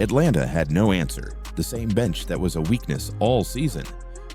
Atlanta had no answer. The same bench that was a weakness all season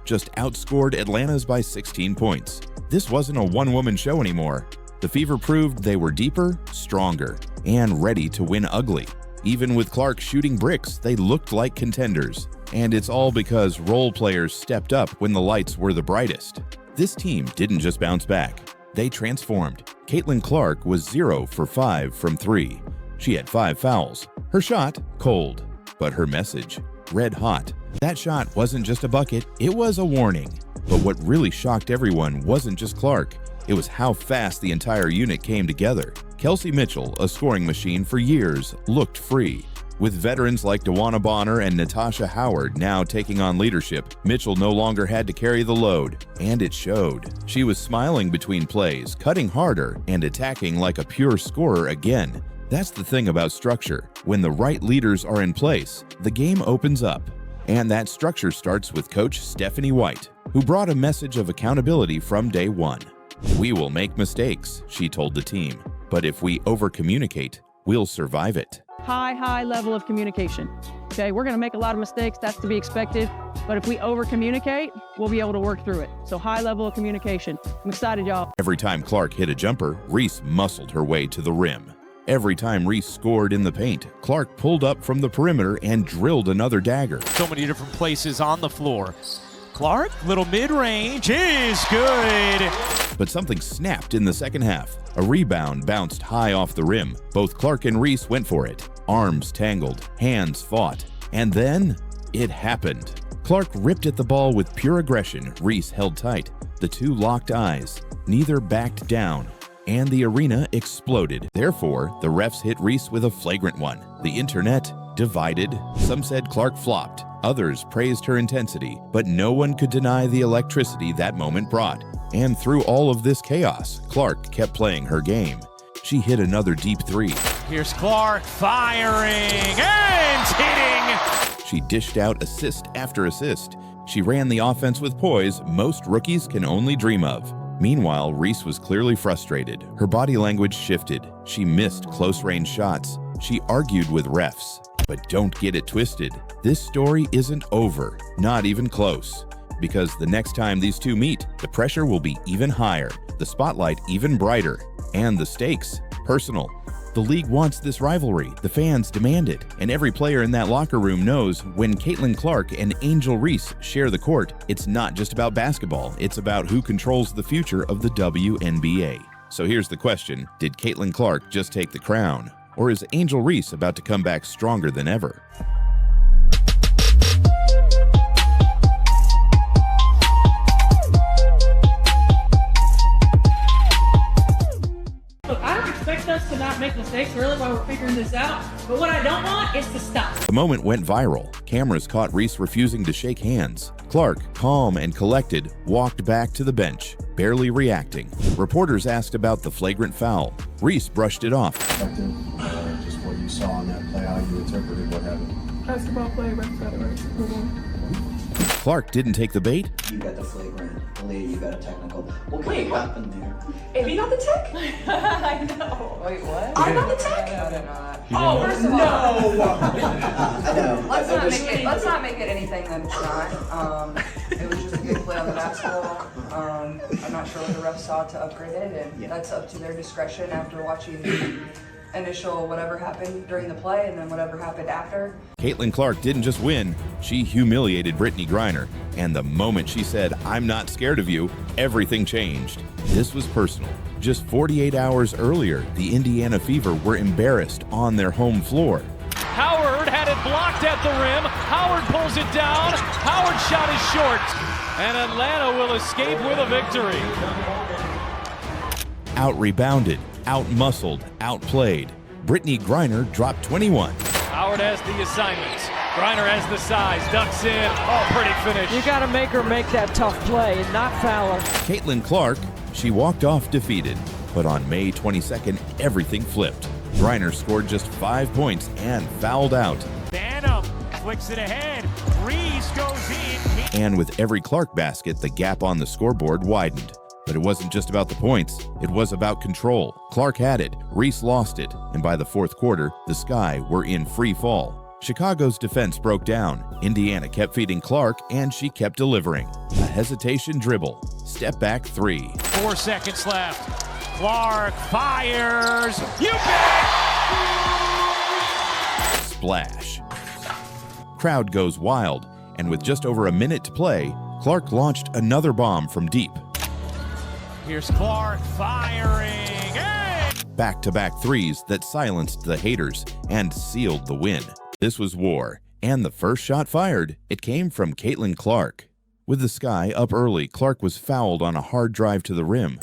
just outscored Atlanta's by 16 points. This wasn't a one-woman show anymore. The Fever proved they were deeper, stronger, and ready to win ugly. Even with Clark shooting bricks, they looked like contenders. And it's all because role players stepped up when the lights were the brightest. This team didn't just bounce back. They transformed. Caitlin Clark was 0 for 5 from 3. She had 5 fouls. Her shot, cold. But her message, red hot. That shot wasn't just a bucket, it was a warning. But what really shocked everyone wasn't just Clark. It was how fast the entire unit came together. Kelsey Mitchell, a scoring machine for years, looked free. With veterans like DeWanna Bonner and Natasha Howard now taking on leadership, Mitchell no longer had to carry the load, and it showed. She was smiling between plays, cutting harder, and attacking like a pure scorer again. That's the thing about structure. When the right leaders are in place, the game opens up. And that structure starts with Coach Stephanie White, who brought a message of accountability from day one. "We will make mistakes," she told the team, "but if we over-communicate, we'll survive it." High level of communication. Okay, we're going to make a lot of mistakes. That's to be expected. But if we over-communicate, we'll be able to work through it. So high level of communication. I'm excited, y'all. Every time Clark hit a jumper, Reese muscled her way to the rim. Every time Reese scored in the paint, Clark pulled up from the perimeter and drilled another dagger. So many different places on the floor. Clark, little mid-range is good. But something snapped in the second half. A rebound bounced high off the rim. Both Clark and Reese went for it. Arms tangled, hands fought. And then, it happened. Clark ripped at the ball with pure aggression. Reese held tight. The two locked eyes. Neither backed down. And the arena exploded. Therefore, the refs hit Reese with a flagrant one. The internet divided. Some said Clark flopped. Others praised her intensity, but no one could deny the electricity that moment brought. And through all of this chaos, Clark kept playing her game. She hit another deep three. Here's Clark firing and hitting. She dished out assist after assist. She ran the offense with poise most rookies can only dream of. Meanwhile, Reese was clearly frustrated. Her body language shifted. She missed close-range shots. She argued with refs. But don't get it twisted. This story isn't over, not even close. Because the next time these two meet, the pressure will be even higher, the spotlight even brighter, and the stakes personal. The league wants this rivalry, the fans demand it, and every player in that locker room knows when Caitlin Clark and Angel Reese share the court, it's not just about basketball, it's about who controls the future of the WNBA. So here's the question, did Caitlin Clark just take the crown? Or is Angel Reese about to come back stronger than ever? Us to not make mistakes really while we're figuring this out, but what I don't want is to stop. The moment went viral. Cameras caught Reese refusing to shake hands. Clark, calm and collected, walked back to the bench, barely reacting. Reporters asked about the flagrant foul. Reese brushed it off. Just what you saw on that play, how you interpreted what happened. Basketball play, Clark didn't take the bait. You got the flagrant, the lady, you got a technical. What could have happened there? If you got the tech? I know. Wait, what? I got the tech? No, I did not. Oh, first of all, I know. Let's not make it anything that it's not. It was just a good play on the basketball. I'm not sure what the refs saw to upgrade it, and that's up to their discretion after watching the initial whatever happened during the play and then whatever happened after. Caitlin Clark didn't just win, she humiliated Brittney Griner. And the moment she said, "I'm not scared of you," everything changed. This was personal. Just 48 hours earlier, the Indiana Fever were embarrassed on their home floor. Howard had it blocked at the rim. Howard pulls it down. Howard's shot is short. And Atlanta will escape with a victory. Out-rebounded, out-muscled, outplayed. Brittney Griner dropped 21. Howard has the assignments. Griner has the size, ducks in. Oh, pretty finish. You got to make her make that tough play and not foul her. Caitlin Clark, she walked off defeated. But on May 22nd, everything flipped. Griner scored just 5 points and fouled out. Banham flicks it ahead. Reese goes in. And with every Clark basket, the gap on the scoreboard widened. But it wasn't just about the points, it was about control. Clark had it, Reese lost it, and by the fourth quarter, the Sky were in free fall. Chicago's defense broke down. Indiana kept feeding Clark, and she kept delivering. A hesitation dribble. Step back three. 4 seconds left. Clark fires. You bet! Splash. Crowd goes wild, and with just over a minute to play, Clark launched another bomb from deep. Here's Clark firing. Hey! Back-to-back threes that silenced the haters and sealed the win. This was war, and the first shot fired, it came from Caitlin Clark. With the Sky up early, Clark was fouled on a hard drive to the rim.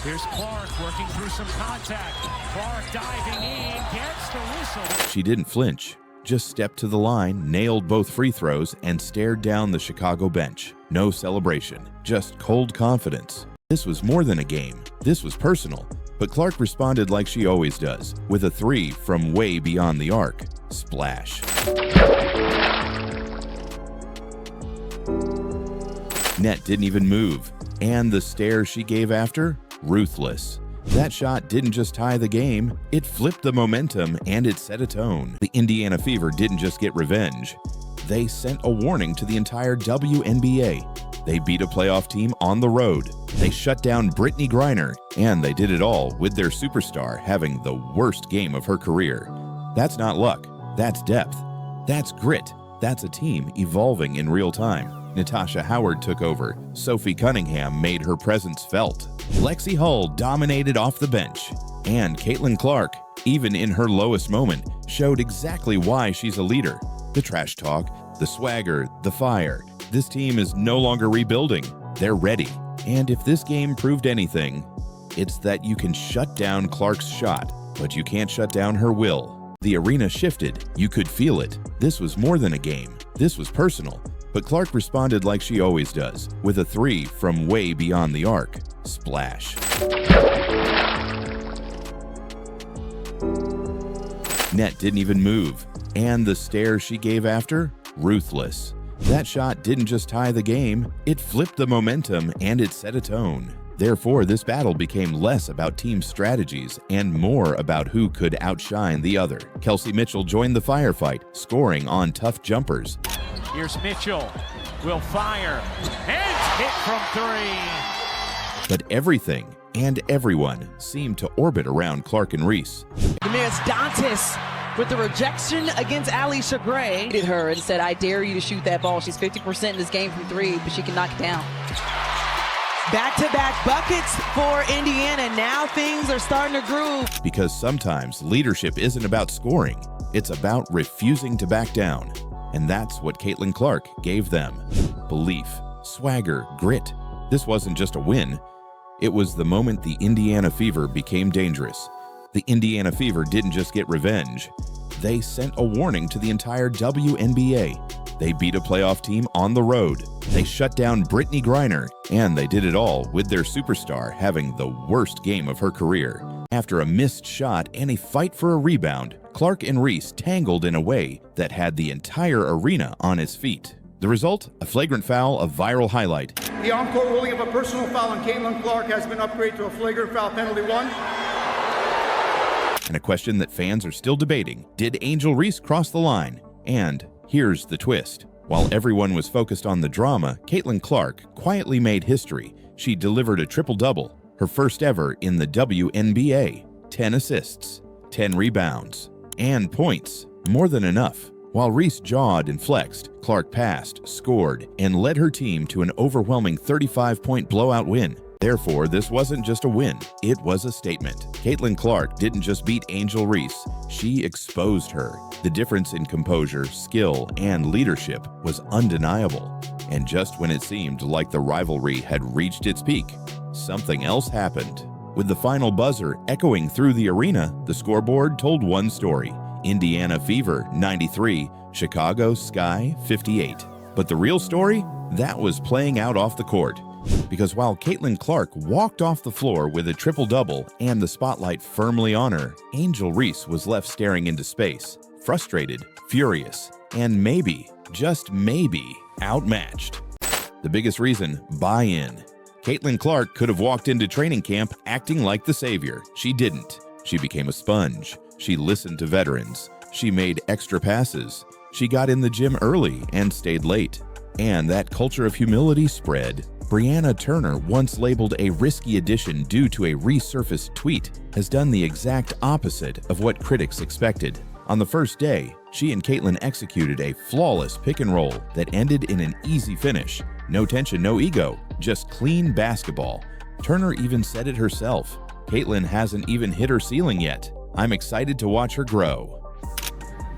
Here's Clark working through some contact. Clark diving in, gets the whistle. She didn't flinch, just stepped to the line, nailed both free throws, and stared down the Chicago bench. No celebration, just cold confidence. This was more than a game. This was personal. But Clark responded like she always does, with a three from way beyond the arc. Splash. Net didn't even move, and the stare she gave after? Ruthless. That shot didn't just tie the game, it flipped the momentum and it set a tone. The Indiana Fever didn't just get revenge. They sent a warning to the entire WNBA. They beat a playoff team on the road. They shut down Brittney Griner, and they did it all with their superstar having the worst game of her career. That's not luck. That's depth. That's grit. That's a team evolving in real time. Natasha Howard took over. Sophie Cunningham made her presence felt. Lexie Hull dominated off the bench. And Caitlin Clark, even in her lowest moment, showed exactly why she's a leader. The trash talk, the swagger, the fire. This team is no longer rebuilding. They're ready. And if this game proved anything, it's that you can shut down Clark's shot, but you can't shut down her will. The arena shifted. You could feel it. This was more than a game. This was personal. But Clark responded like she always does, with a three from way beyond the arc. Splash. Net didn't even move, and the stare she gave after? Ruthless. That shot didn't just tie the game, it flipped the momentum and it set a tone. Therefore, this battle became less about team strategies and more about who could outshine the other. Kelsey Mitchell joined the firefight, scoring on tough jumpers. Here's Mitchell, will fire, and hit from three. But everything and everyone seemed to orbit around Clark and Reese. Damaris Dantas with the rejection against Alicia Gray. Hit her and said, I dare you to shoot that ball. She's 50% in this game from three, but she can knock it down. Back-to-back buckets for Indiana. Now things are starting to groove. Because sometimes leadership isn't about scoring, it's about refusing to back down. And that's what Caitlin Clark gave them. Belief, swagger, grit. This wasn't just a win. It was the moment the Indiana Fever became dangerous. The Indiana Fever didn't just get revenge. They sent a warning to the entire WNBA. They beat a playoff team on the road. They shut down Brittney Griner, and they did it all with their superstar having the worst game of her career. After a missed shot and a fight for a rebound, Clark and Reese tangled in a way that had the entire arena on its feet. The result? A flagrant foul, a viral highlight. The on-court ruling of a personal foul on Caitlin Clark has been upgraded to a flagrant foul penalty 1. And a question that fans are still debating. Did Angel Reese cross the line? And here's the twist. While everyone was focused on the drama, Caitlin Clark quietly made history. She delivered a triple-double, her first ever in the WNBA. 10 assists, 10 rebounds, and points. More than enough. While Reese jawed and flexed, Clark passed, scored, and led her team to an overwhelming 35-point blowout win. Therefore, this wasn't just a win, it was a statement. Caitlin Clark didn't just beat Angel Reese, she exposed her. The difference in composure, skill, and leadership was undeniable. And just when it seemed like the rivalry had reached its peak, something else happened. With the final buzzer echoing through the arena, the scoreboard told one story. Indiana Fever, 93, Chicago Sky, 58. But the real story? That was playing out off the court. Because while Caitlin Clark walked off the floor with a triple-double and the spotlight firmly on her, Angel Reese was left staring into space, frustrated, furious, and maybe, just maybe, outmatched. The biggest reason? Buy-in. Caitlin Clark could have walked into training camp acting like the savior. She didn't. She became a sponge. She listened to veterans. She made extra passes. She got in the gym early and stayed late. And that culture of humility spread. Brianna Turner, once labeled a risky addition due to a resurfaced tweet, has done the exact opposite of what critics expected. On the first day, she and Caitlin executed a flawless pick and roll that ended in an easy finish. No tension, no ego, just clean basketball. Turner even said it herself. Caitlin hasn't even hit her ceiling yet. I'm excited to watch her grow.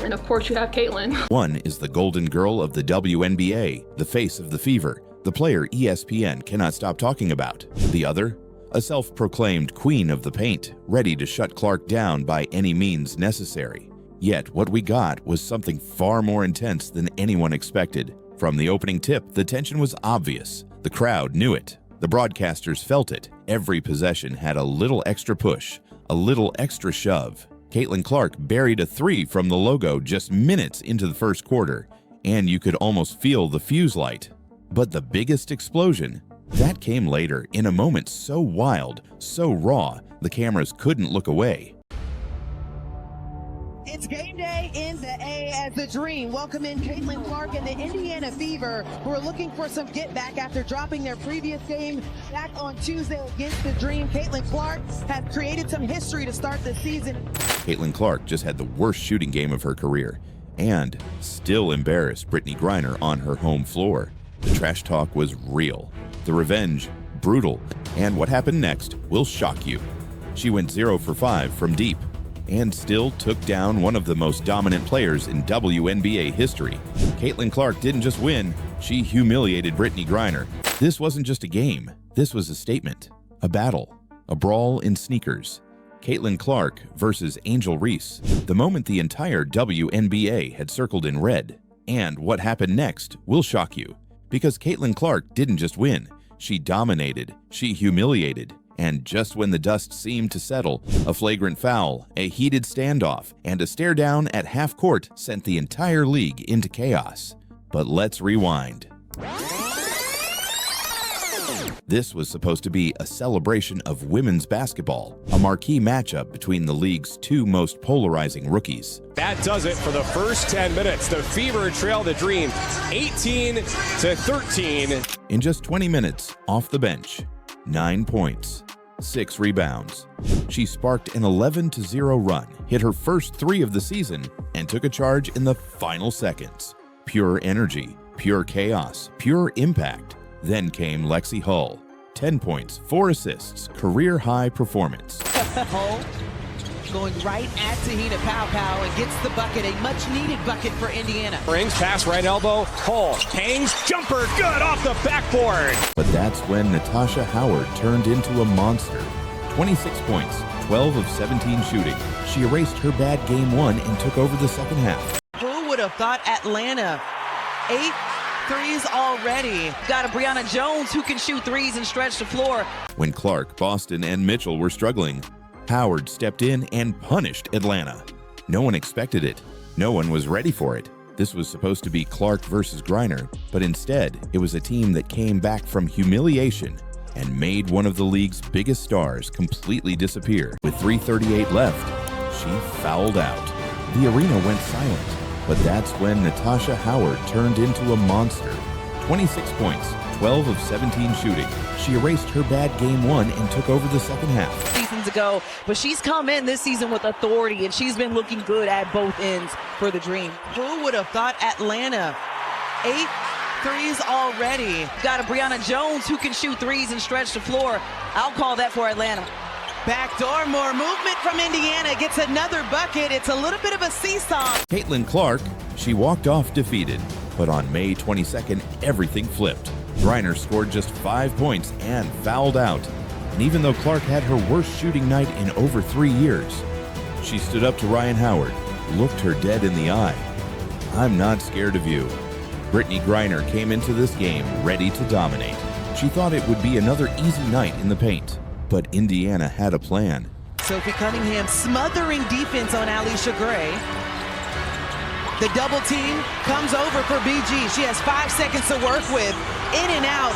And of course you have Caitlin. One is the golden girl of the WNBA, the face of the Fever, the player ESPN cannot stop talking about. The other, a self-proclaimed queen of the paint, ready to shut Clark down by any means necessary. Yet what we got was something far more intense than anyone expected. From the opening tip, the tension was obvious. The crowd knew it. The broadcasters felt it. Every possession had a little extra push, a little extra shove. Caitlin Clark buried a three from the logo just minutes into the first quarter, and you could almost feel the fuse light. But the biggest explosion, that came later in a moment so wild, so raw, the cameras couldn't look away. It's game day in the A as the Dream welcome in Caitlin Clark and the Indiana Fever, who are looking for some get back after dropping their previous game back on Tuesday against the Dream. Caitlin Clark has created some history to start the season. Caitlin Clark just had the worst shooting game of her career and still embarrassed Brittney Griner on her home floor. The trash talk was real, the revenge brutal, and what happened next will shock you. She went 0 for 5 from deep and still took down one of the most dominant players in WNBA history. Caitlin Clark didn't just win, she humiliated Brittney Griner. This wasn't just a game, this was a statement, a battle, a brawl in sneakers. Caitlin Clark versus Angel Reese, the moment the entire WNBA had circled in red. And what happened next will shock you, because Caitlin Clark didn't just win, she dominated, she humiliated. And just when the dust seemed to settle, a flagrant foul, a heated standoff, and a stare down at half court sent the entire league into chaos. But let's rewind. This was supposed to be a celebration of women's basketball, a marquee matchup between the league's two most polarizing rookies. That does it for the first 10 minutes. The Fever trail the Dream 18-13. In just 20 minutes, off the bench, 9 points, 6 rebounds. She sparked an 11-0 run, hit her first 3 of the season, and took a charge in the final seconds. Pure energy, pure chaos, pure impact. Then came Lexie Hull. 10 points, 4 assists, career-high performance. Hull going right at Tahina Pow and gets the bucket, a much-needed bucket for Indiana. Brings pass right elbow, Hull hangs, jumper, good off the backboard. But that's when Natasha Howard turned into a monster. 26 points, 12 of 17 shooting. She erased her bad game 1 and took over the second half. Who would have thought Atlanta? 8 threes already. Got a Brianna Jones who can shoot threes and stretch the floor. When Clark, Boston, and Mitchell were struggling, Howard stepped in and punished Atlanta. No one expected it. No one was ready for it. This was supposed to be Clark versus Griner, but instead, it was a team that came back from humiliation and made one of the league's biggest stars completely disappear. With 3:38 left, she fouled out. The arena went silent, but that's when Natasha Howard turned into a monster. 26 points, 12 of 17 shooting. She erased her bad game 1 and took over the second half. Seasons ago, but she's come in this season with authority, and she's been looking good at both ends for the Dream. Who would have thought Atlanta? 8 threes already. Got a Brianna Jones who can shoot threes and stretch the floor. I'll call that for Atlanta. Backdoor, more movement from Indiana. Gets another bucket. It's a little bit of a seesaw. Caitlin Clark, she walked off defeated. But on May 22nd, everything flipped. Griner scored just 5 points and fouled out. And even though Clark had her worst shooting night in over 3 years, she stood up to Ryan Howard, looked her dead in the eye. I'm not scared of you. Brittney Griner came into this game ready to dominate. She thought it would be another easy night in the paint, but Indiana had a plan. Sophie Cunningham smothering defense on Alysha Gray. The double team comes over for BG. She has 5 seconds to work with. In and out.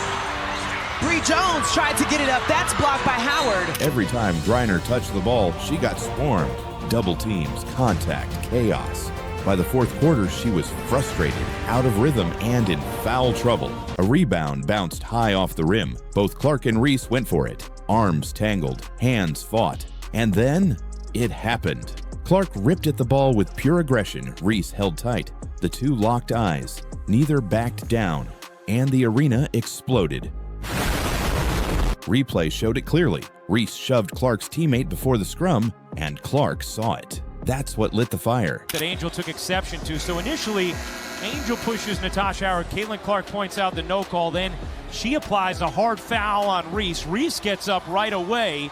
Bree Jones tried to get it up. That's blocked by Howard. Every time Griner touched the ball, she got swarmed. Double teams, contact, chaos. By the fourth quarter, she was frustrated, out of rhythm, and in foul trouble. A rebound bounced high off the rim. Both Clark and Reese went for it. Arms tangled, hands fought. And then, it happened. Clark ripped at the ball with pure aggression. Reese held tight. The two locked eyes. Neither backed down. And the arena exploded. Replay showed it clearly. Reese shoved Clark's teammate before the scrum, and Clark saw it. That's what lit the fire. That Angel took exception to. So initially, Angel pushes Natasha Howard. Caitlin Clark points out the no call. Then she applies a hard foul on Reese. Reese gets up right away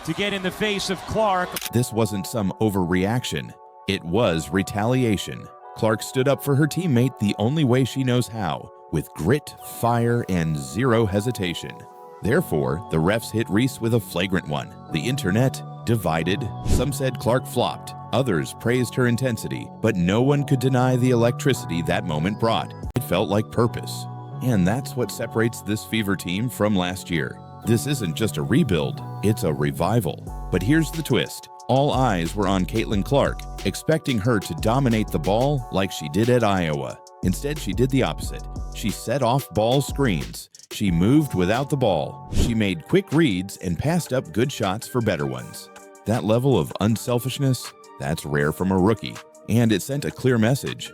to get in the face of Clark. This wasn't some overreaction. It was retaliation. Clark stood up for her teammate the only way she knows how, with grit, fire, and zero hesitation. Therefore, the refs hit Reese with a flagrant one. The internet divided. Some said Clark flopped. Others praised her intensity, but no one could deny the electricity that moment brought. It felt like purpose. And that's what separates this Fever team from last year. This isn't just a rebuild, it's a revival. But here's the twist. All eyes were on Caitlin Clark, expecting her to dominate the ball like she did at Iowa. Instead, she did the opposite. She set off ball screens. She moved without the ball. She made quick reads and passed up good shots for better ones. That level of unselfishness, that's rare from a rookie. And it sent a clear message.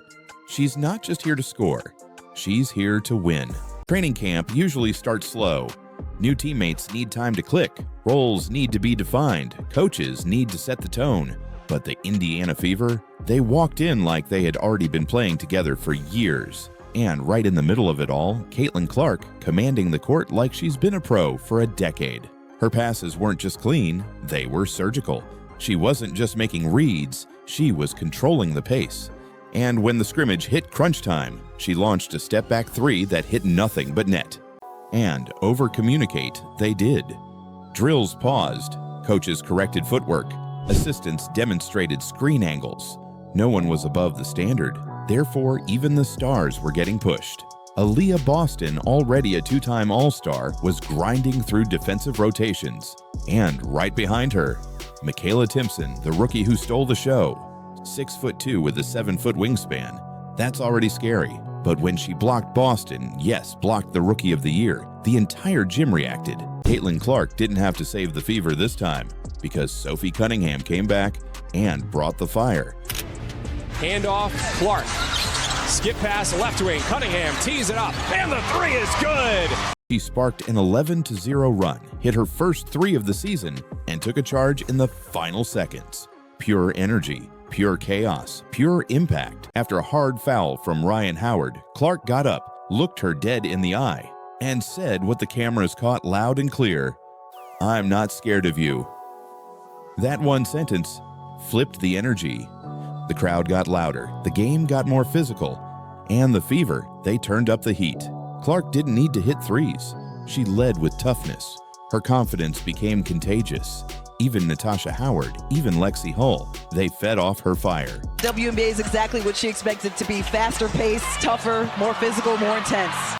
She's not just here to score. She's here to win. Training camp usually starts slow. New teammates need time to click. Roles need to be defined. Coaches need to set the tone. But the Indiana Fever, they walked in like they had already been playing together for years. And right in the middle of it all, Caitlin Clark commanding the court like she's been a pro for a decade. Her passes weren't just clean, they were surgical. She wasn't just making reads, she was controlling the pace. And when the scrimmage hit crunch time, she launched a step-back three that hit nothing but net. And over-communicate they did. Drills paused, coaches corrected footwork, assistants demonstrated screen angles. No one was above the standard. Therefore, even the stars were getting pushed. Aaliyah Boston, already a two-time All-Star, was grinding through defensive rotations. And right behind her, Michaela Timpson, the rookie who stole the show. 6'2" with a 7-foot wingspan. That's already scary. But when she blocked Boston, yes, blocked the Rookie of the Year, the entire gym reacted. Caitlin Clark didn't have to save the Fever this time, because Sophie Cunningham came back and brought the fire. Handoff, Clark. Skip pass left wing. Cunningham tees it up, and the three is good. She sparked an 11-0 run, hit her first three of the season, and took a charge in the final seconds. Pure energy, pure chaos, pure impact. After a hard foul from Ryan Howard, Clark got up, looked her dead in the eye, and said what the cameras caught loud and clear, "I'm not scared of you." That one sentence flipped the energy. The crowd got louder, the game got more physical, and the Fever, they turned up the heat. Clark didn't need to hit threes. She led with toughness. Her confidence became contagious. Even Natasha Howard, even Lexie Hull, they fed off her fire. WNBA is exactly what she expected to be: faster paced, tougher, more physical, more intense.